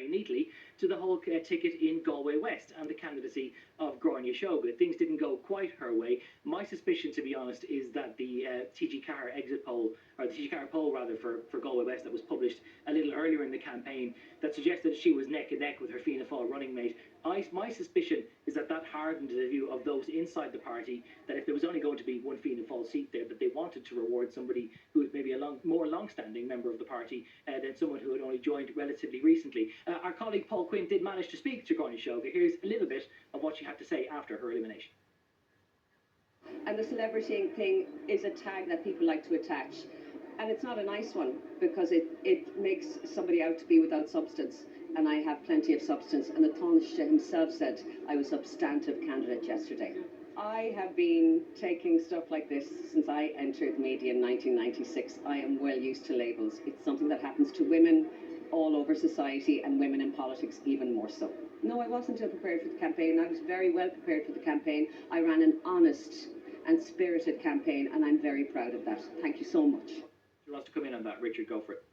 very neatly to the whole ticket in Galway West and the candidacy of Gràinne Seoige. Things didn't go quite her way. My suspicion, to be honest, is that the TG Carr exit poll, or the TG Carr poll rather, for Galway West that was published a little earlier in the campaign that suggested she was neck and neck with her Fianna Fáil running mate. My suspicion is that hardened the view of those inside the party that if there was only going to be one Fianna Fáil seat there, that they wanted to reward somebody who was maybe a more long-standing member of the party than someone who had only joined relatively recently. Our colleague Paul Quinn did manage to speak to Gràinne Seoige. Here's a little bit of what she had to say after her elimination. And the celebrity thing is a tag that people like to attach. And it's not a nice one, because it makes somebody out to be without substance. And I have plenty of substance. And the Taoiseach himself said I was a substantive candidate yesterday. I have been taking stuff like this since I entered media in 1996. I am well used to labels. It's something that happens to women all over society, and women in politics even more so. No, I wasn't ill-prepared for the campaign. I was very well prepared for the campaign. I ran an honest and spirited campaign, and I'm very proud of that. Thank you so much. Who wants to come in on that? Richard, go for it.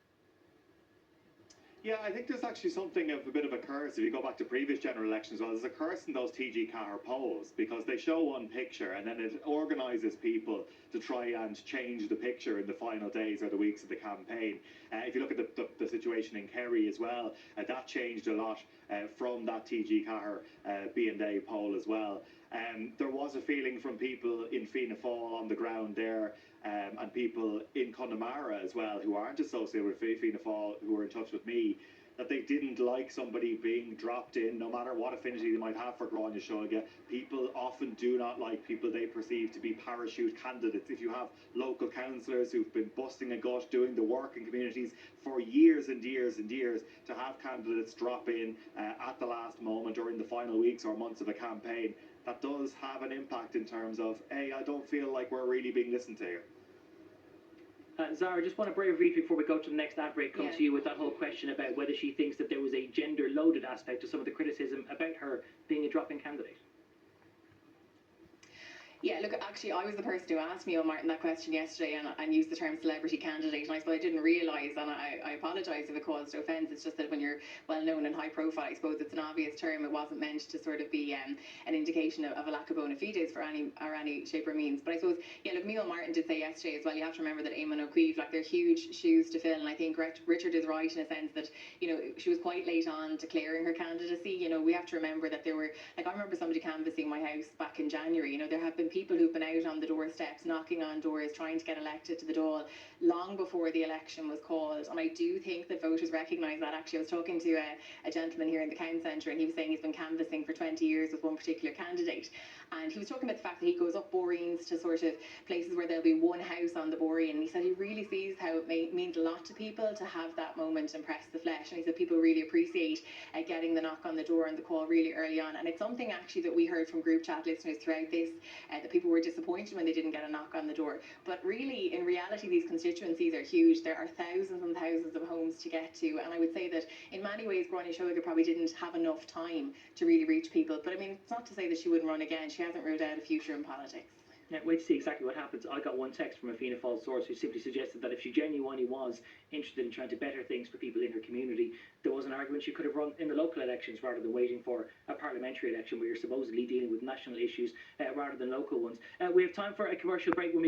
Yeah, I think there's actually something of a bit of a curse. If you go back to previous general elections, well, there's a curse in those TG Carr polls, because they show one picture and then it organises people to try and change the picture in the final days or the weeks of the campaign. If you look at the situation in Kerry as well, that changed a lot from that TG Carr B&A poll as well. There was a feeling from people in Fianna Fáil on the ground there, and people in Connemara as well, who aren't associated with Fianna Fáil, who were in touch with me, that they didn't like somebody being dropped in, no matter what affinity they might have for Gràinne Seoige. People often do not like people they perceive to be parachute candidates. If you have local councillors who've been busting a gut, doing the work in communities for years and years and years, to have candidates drop in at the last moment or in the final weeks or months of a campaign, that does have an impact in terms of, hey, I don't feel like we're really being listened to here. Zara, just want to briefly, before we go to the next ad break, come to you with that whole question about whether she thinks that there was a gender-loaded aspect to some of the criticism about her being a drop-in candidate. Yeah, look, actually, I was the person who asked Mîcheàl Martin that question yesterday and used the term celebrity candidate, and I suppose I didn't realise, and I apologise if it caused offence. It's just that when you're well known and high profile, I suppose it's an obvious term. It wasn't meant to sort of be an indication of a lack of bona fides for any shape or means. But I suppose, yeah, look, Mîcheàl Martin did say yesterday as well, you have to remember that Eamon O'Keefe, like, they're huge shoes to fill, and I think Richard is right in a sense that, you know, she was quite late on declaring her candidacy. You know, we have to remember that there were, like, I remember somebody canvassing my house back in January. You know, there have been people who've been out on the doorsteps, knocking on doors, trying to get elected to the Dáil long before the election was called. And I do think that voters recognise that. Actually, I was talking to a gentleman here in the Town Centre, and he was saying he's been canvassing for 20 years with one particular candidate. And he was talking about the fact that he goes up boreens to sort of places where there'll be one house on the boreen. And he said he really sees how it means a lot to people to have that moment and press the flesh. And he said people really appreciate getting the knock on the door and the call really early on. And it's something actually that we heard from group chat listeners throughout this, that people were disappointed when they didn't get a knock on the door. But really, in reality, these constituencies are huge. There are thousands and thousands of homes to get to. And I would say that in many ways, Gràinne Seoige probably didn't have enough time to really reach people. But I mean, it's not to say that she wouldn't run again. She hasn't ruled out a future in politics. Yeah, wait to see exactly what happens. I got one text from a Fianna Fáil source who simply suggested that if she genuinely was interested in trying to better things for people in her community, there was an argument she could have run in the local elections rather than waiting for a parliamentary election where you're supposedly dealing with national issues rather than local ones. We have time for a commercial break. When we